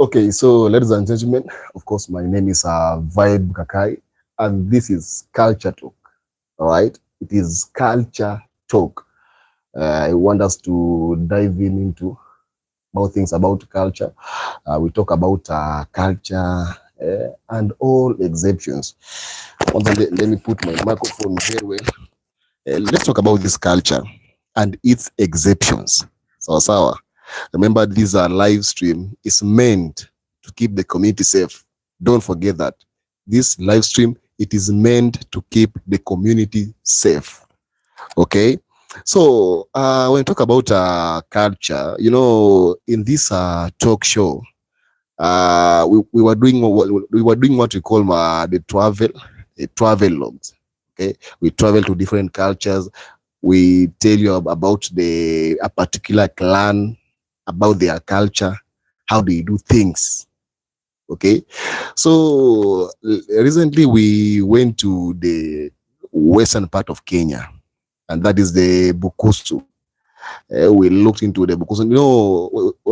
Okay, so ladies and gentlemen, of course, my name is Vibe Kakai, and this is Culture Talk. All right, it is Culture Talk. I want us to dive into more things about culture. We talk about culture and all exceptions. Let me put my microphone very well. Let's talk about this culture and its exceptions. So, remember, these are live stream. It's meant to keep the community safe. Don't forget that. This live stream, it is meant to keep the community safe. Okay. So when we talk about culture, in this talk show, we were doing what we call the travel logs. Okay, we travel to different cultures. We tell you about a particular clan, about their culture, how they do things. Okay, so recently we went to the western part of Kenya, and that is the Bukusu. We looked into the Bukusu.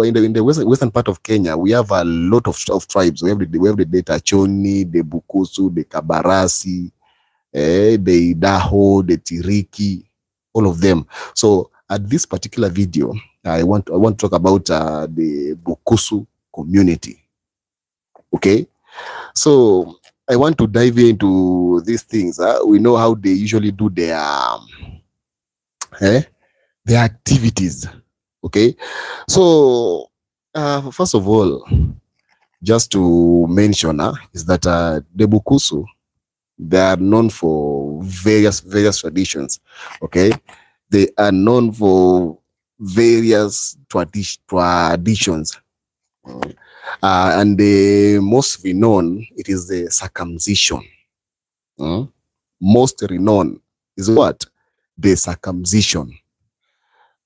In the western part of Kenya, we have a lot of tribes. We have the Tachoni, the Bukusu, the Kabarasi, the Idaho, the Tiriki, all of them. So at this particular video, I want to talk about the Bukusu community. Okay, so I want to dive into these things. We know how they usually do their activities. Okay, so first of all, just to mention is that the Bukusu, they are known for various traditions. Okay, they are known for various traditions. And the most renowned, it is the circumcision. Most renowned is what? The circumcision.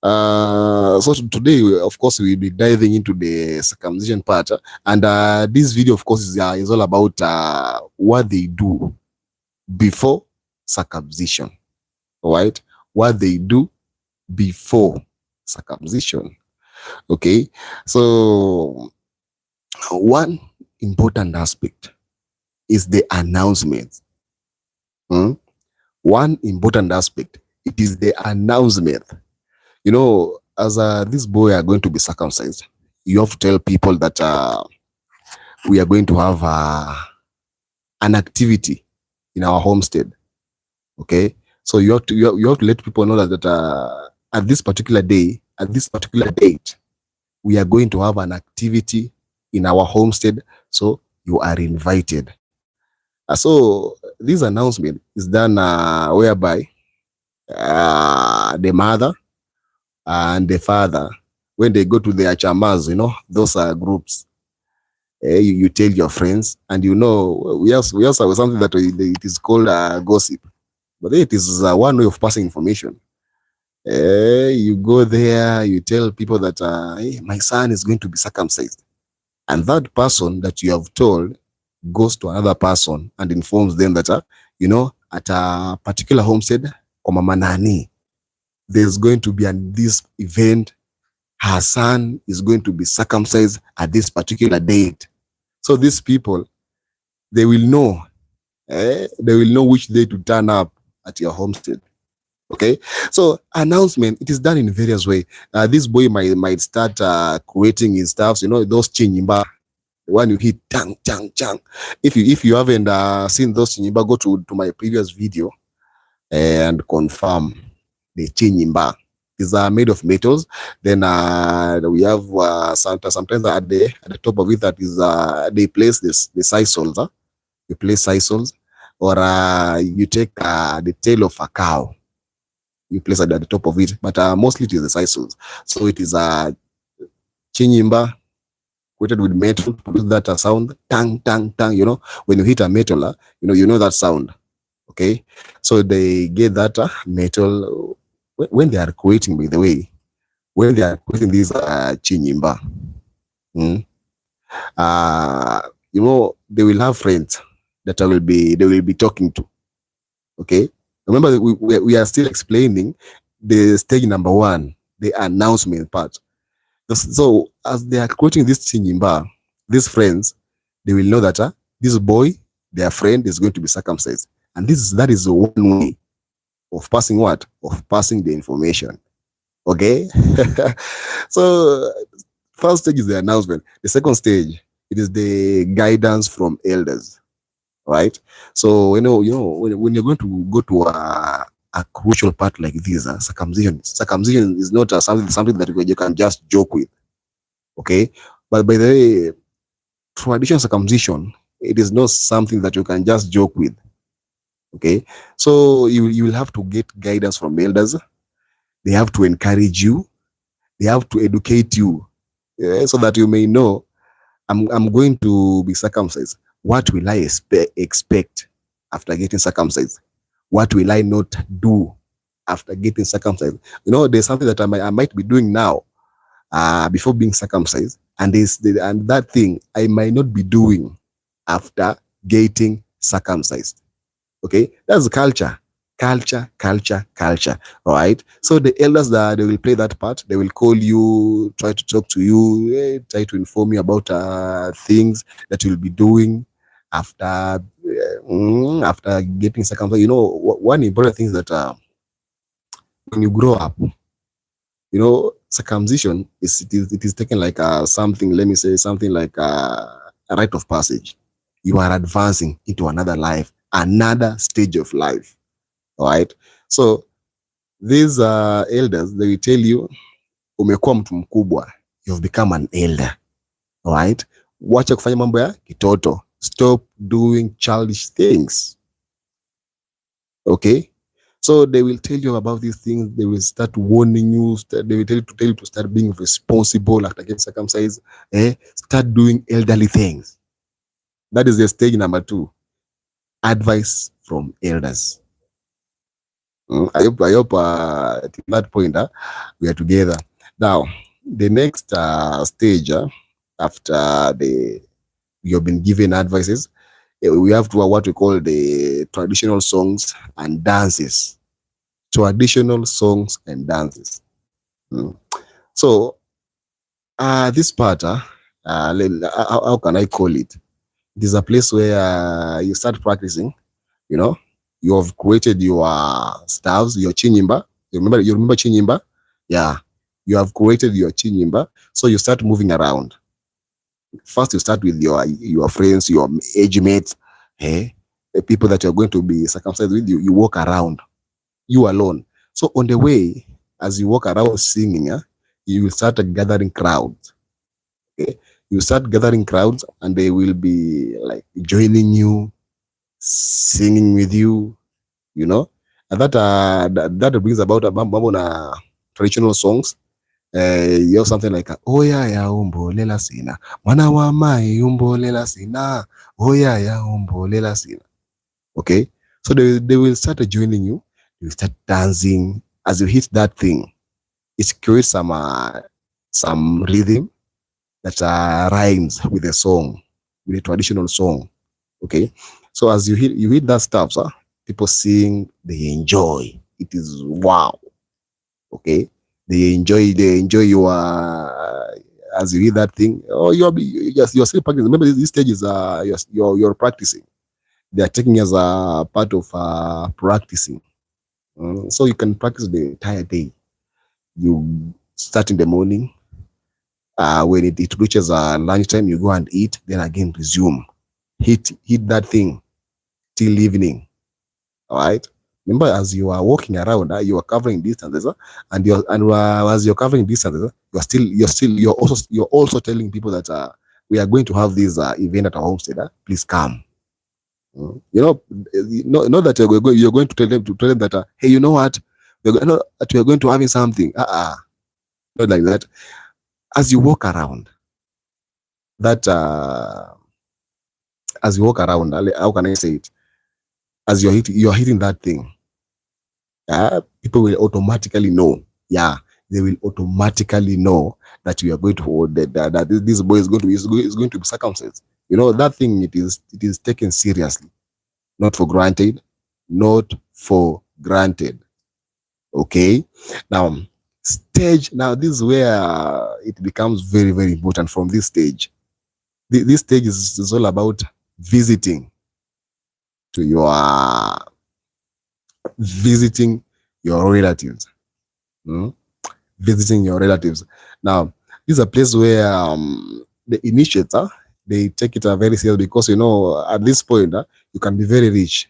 So today, of course, we'll be diving into the circumcision part. And this video, of course, is all about what they do before circumcision. All right? What they do before circumcision. Okay? So one important aspect is the announcement. One important aspect, it is the announcement. As this boy are going to be circumcised, you have to tell people that we are going to have an activity in our homestead. Okay, so you have to let people know that at this particular day, at this particular date, we are going to have an activity in our homestead. So you are invited. So this announcement is done whereby the mother and the father, when they go to their chamas, those are groups. You tell your friends, and we also have something that it is called gossip, but it is one way of passing information. You go there, you tell people that hey, my son is going to be circumcised, and that person that you have told goes to another person and informs them that at a particular homestead, Komamanani, there's going to be this event. Her son is going to be circumcised at this particular date. So these people, they will know which day to turn up at your homestead. Okay, so announcement, it is done in various ways. This boy might start creating his stuff, those chinyimba, the one you hit chang chang chang. If you haven't seen those chinyimba, go to my previous video and confirm the chinyimba. These are made of metals. Then we have sometimes at the top of it, that is they place the sisals. You place sisals, or you take the tail of a cow. You place it at the top of it, but mostly it is the sisals. So it is a chinyimba coated with metal, produce that sound, tang tang tang. When you hit a metal, you know that sound. Okay, so they get that metal when they are creating. By the way, when they are creating this chinyimba, they will have friends that they will be talking to. Okay, remember we are still explaining the stage number one, the announcement part. So as they are creating this chinyimba, these friends, they will know that this boy, their friend, is going to be circumcised. And that is one way of passing what? Of passing the information. Okay? So first stage is the announcement. The second stage, it is the guidance from elders, right? So when you're going to go to a crucial part like this, circumcision is not something that you can just joke with, okay? But by the way, traditional circumcision, it is not something that you can just joke with, okay? So you will have to get guidance from elders. They have to encourage you. They have to educate you, so that you may know, I'm going to be circumcised. What will I expect after getting circumcised? What will I not do after getting circumcised? There's something that I might be doing now before being circumcised, and that thing I might not be doing after getting circumcised. Okay, that's culture. Culture. All right. So the elders, that they will play that part. They will call you, try to talk to you, try to inform you about things that you'll be doing after getting circumcised. One important thing is that when you grow up, circumcision it is taken like something. Let me say something like a rite of passage. You are advancing into another life, another stage of life. All right. So these elders, they will tell you, umekuwa mtu mkubwa, you've become an elder. All right. Wacha kufanya mambo ya kitoto. Stop doing childish things. Okay. So they will tell you about these things. They will start warning you. They will tell you to start being responsible after getting circumcised. Start doing elderly things. That is the stage number 2. Advice from elders. I hope at that point we are together. Now, the next stage after you have been given advices, we have to what we call the traditional songs and dances. Traditional songs and dances. So this part, how can I call it? It is a place where you start practicing. You have created your staves, your chinyimba. You remember chinyimba? Yeah. You have created your chinyimba. So you start moving around. First, you start with your friends, your age mates, the people that you're going to be circumcised with. You walk around, you alone. So on the way, as you walk around singing, you will start gathering crowds. Okay? You start gathering crowds, and they will be like joining you, singing with you, and that brings about a traditional songs. You have something like oya ya umbo lela sina mwana wa mai umbo lela sina oya ya umbo lela sina. Okay, so they will start joining you. You start dancing. As you hit that thing, it creates some rhythm that rhymes with a song, with a traditional song. Okay, so as you hit that stuff, people sing, they enjoy. It is wow. Okay, they enjoy your as you hit that thing. Oh, you're still practicing. Remember, these stages you're practicing. They are taking as a part of practicing. So you can practice the entire day. You start in the morning. When it reaches lunchtime, you go and eat. Then again resume. Hit that thing till evening. All right. Remember, as you are walking around, you are covering distances, and as you're covering distances, you're also telling people that we are going to have this event at our homestead. Please come. Not that you're going to tell them that hey, you know what, we are going to having something. Not like that. As you walk around, how can I say it? As you're hitting that thing, people will automatically know. Yeah, they will automatically know that you are going to that this boy is going to be circumcised. That thing, it is taken seriously, not for granted, Okay. Now this is where it becomes very, very important. From this stage, This stage is all about visiting to your visiting your relatives. Hmm? Visiting your relatives. Now, this is a place where the initiator, they take it very serious, because at this point you can be very rich,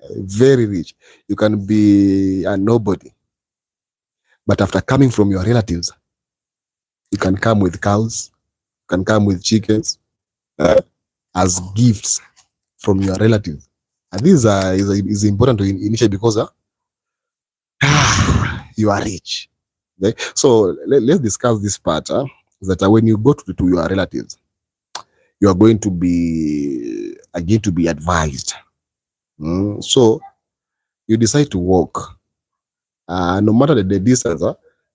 very rich. You can be a nobody, but after coming from your relatives, you can come with cows, you can come with chickens as gifts from your relatives. And this is important to initiate, because you are rich. Okay? So let's discuss this part. That when you go to your relatives, you are going to be again to be advised. So you decide to walk. No matter the distance,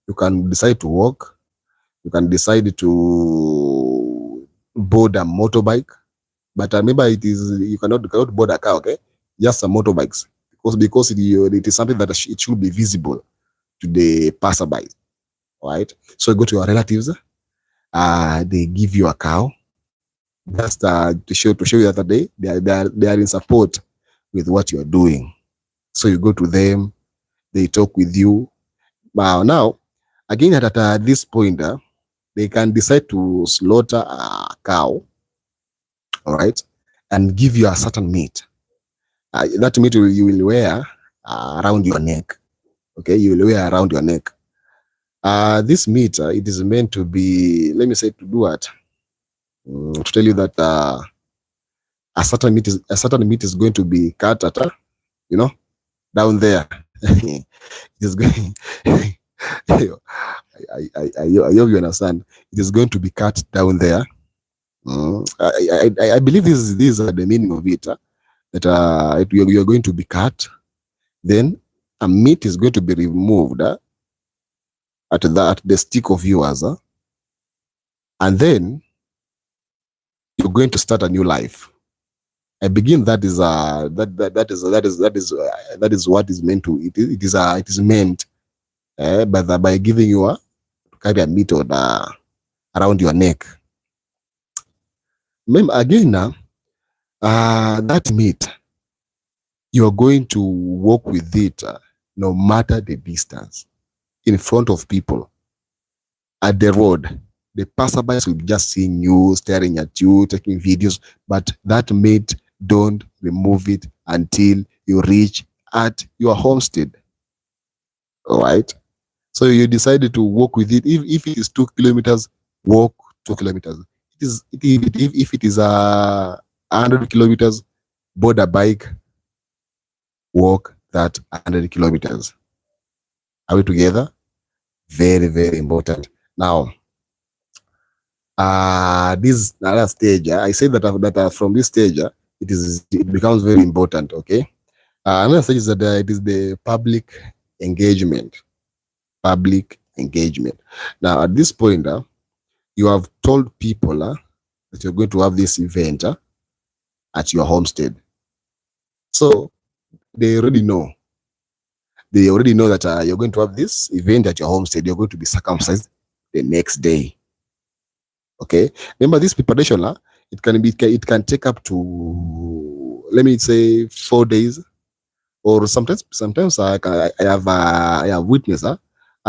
you can decide to walk. You can decide to board a motorbike. But remember, you cannot board a car, okay? Just some motorbikes, because it is something that it should be visible to the passerby, right? So you go to your relatives. They give you a cow, just to show you that they are in support with what you are doing. So you go to them, they talk with you. Now, again, at this point, they can decide to slaughter a cow, all right, and give you a certain meat. That meat you will wear around your neck. Okay, you will wear around your neck. This meat, it is meant to be, let me say, to do what? To tell you that a certain meat is going to be cut at, down there. It is going. I hope you understand. It is going to be cut down there. I believe this is the meaning of it. That you are going to be cut, then a meat is going to be removed at the stick of yours, and then you're going to start a new life. I begin that is what is meant to it is meant by giving you a carry a meat on around your neck. Remember again now, that meat, you are going to walk with it no matter the distance, in front of people, at the road. The passerbys will be just seeing you, staring at you, taking videos, but that meat, don't remove it until you reach at your homestead. All right. So you decided to walk with it. If it is 2 kilometers, walk 2 kilometers. If it is 100 kilometers, board a bike, walk that 100 kilometers. Are we together? Very, very important. Now, this another stage. I say that from this stage, it becomes very important. Okay. Another stage is that it is the public engagement. Public engagement. Now, at this point, you have told people that you're going to have this event at your homestead. So they already know. They already know that you're going to have this event at your homestead. You're going to be circumcised the next day. Okay. Remember, this preparation, it can take up to, let me say, 4 days, or sometimes I have witnessed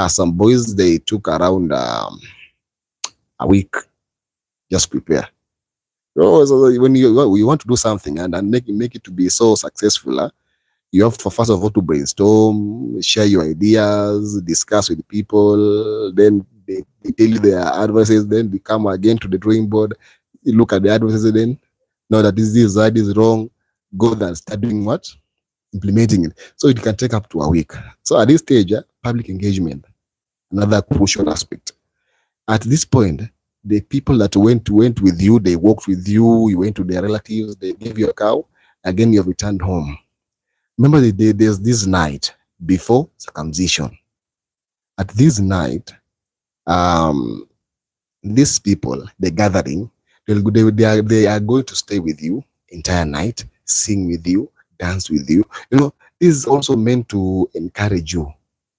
some boys, they took around a week just prepare. So when you want to do something and make it to be so successful, you have to first of all to brainstorm, share your ideas, discuss with people. Then they tell you their advices. Then they come again to the drawing board. You look at the advices. Then know that this is wrong. Go there and start doing what? Implementing it. So it can take up to a week. So at this stage, public engagement, another crucial aspect. At this point, the people that went with you, they walked with you, you went to their relatives, they gave you a cow, again you have returned home. Remember, there's this night before circumcision. At this night, these people, the gathering, they are going to stay with you entire night, sing with you, dance with you. This is also meant to encourage you.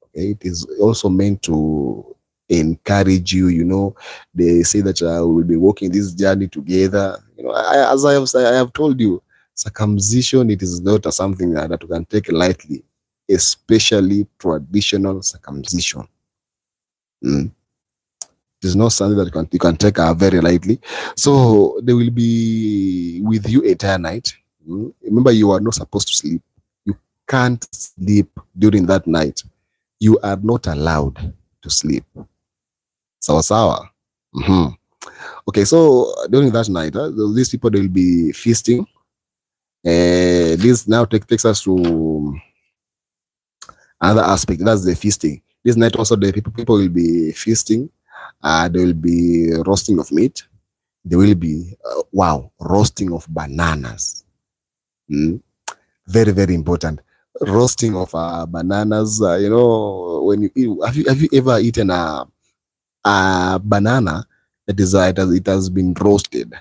Okay? It is also meant to encourage you. You know, they say that we will be walking this journey together. You know, as I have told you, circumcision, it is not something that you can take lightly, especially traditional circumcision. Mm. It is not something that you can take very lightly. So they will be with you entire night. Mm. Remember, you are not supposed to sleep. You can't sleep during that night. You are not allowed to sleep. Sawa sawa. Mm-hmm. Okay, so during that night, these people, they will be feasting. This now takes us to another aspect. That's the feasting. This night also, the people will be feasting. There will be roasting of meat. There will be roasting of bananas. Mm. Very, very important. Roasting of bananas. You know, when you eat, have you ever eaten a banana that is it has been roasted?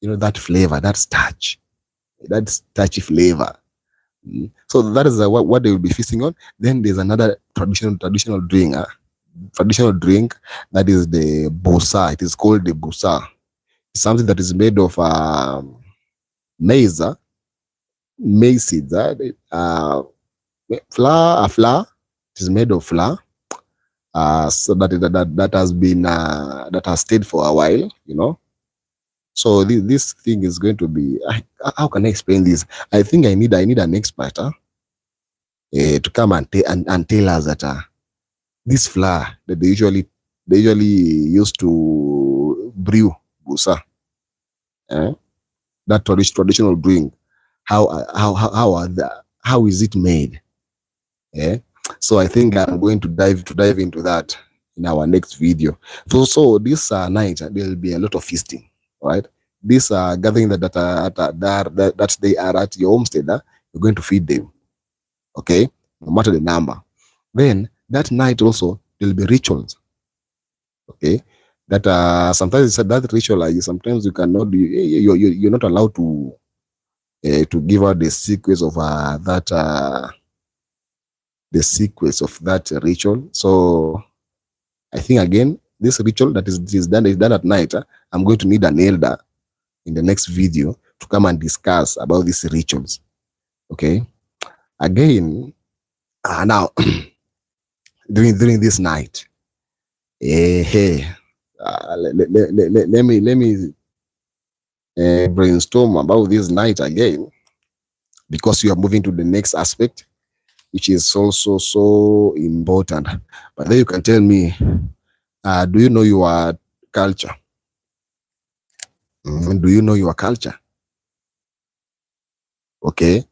You know, that flavor, that starchy flavor. Mm. So that is what they will be feasting on. Then there's another traditional drink. Traditional drink, that is the busa. It is called the busa. It's something that is made of maize, maize seeds, flour. It is made of flour. So that has been that has stayed for a while, you know. So this thing is going to be. How can I explain this? I think I need an expert to come and tell us that this flour that they usually used to brew busa, that traditional drink. How is it made? Yeah. So I think I'm going to dive into that in our next video. So this night there will be a lot of feasting, right? This gathering that they are at your homestead, you're going to feed them, okay, no matter the number. Then that night also there will be rituals, okay. That sometimes it's that ritual. Sometimes you cannot do. You're not allowed to give out the secrets of that ritual. So I think again, this ritual that is done at night. I'm going to need an elder in the next video to come and discuss about these rituals. Okay. Again, now during this night, let me brainstorm about this night again, because we are moving to the next aspect, which is also so important. But then you can tell me, do you know your culture? Do you know your culture? Okay.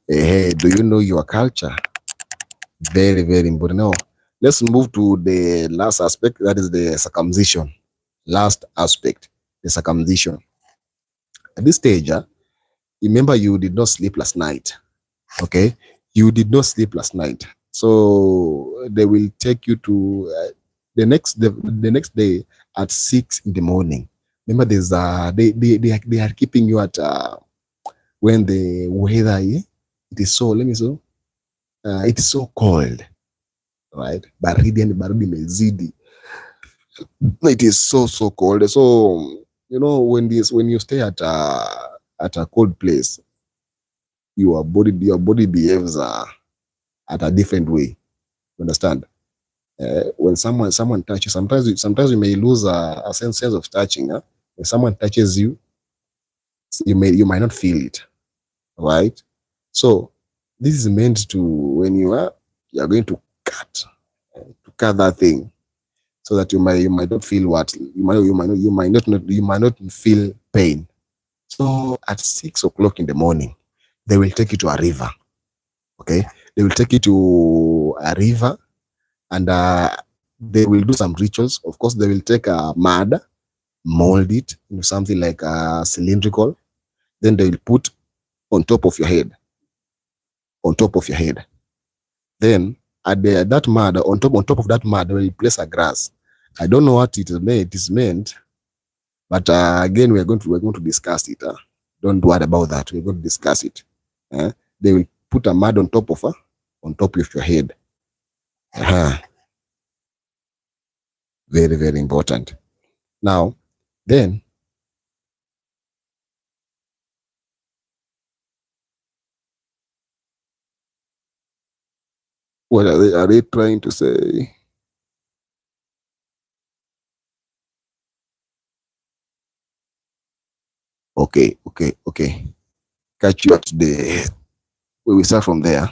Do you know your culture? Very, very important. Now, let's move to the last aspect, that is the circumcision. Last aspect, the circumcision. At this stage, remember, you did not sleep last night. Okay, you did not sleep last night. So they will take you to the next day at 6 in the morning. Remember, there's they are keeping you at when the weather it is so, it is so cold, right? Baridi mezidi. It is so cold. So you know, when you stay at a cold place, your body behaves at a different way. You understand? When someone touches, sometimes you may lose a sense of touching. When someone touches you, you might not feel it, right? So this is meant to, when you are going to cut that thing, so that you might not feel what you might not feel pain. So at 6 o'clock in the morning, they will take you to a river. Okay, they will take you to a river, and they will do some rituals. Of course, they will take a mud, mold it into something like a cylindrical. Then they will put on top of your head. Then at that mud, on top of that mud, they will place a grass. I don't know what it is meant, but again, we're going to discuss it. Don't worry about that. We're going to discuss it. They will put a mud on top of your head. Very, very important. Now, then, what are they trying to say? Okay. Catch you at the, we will start from there.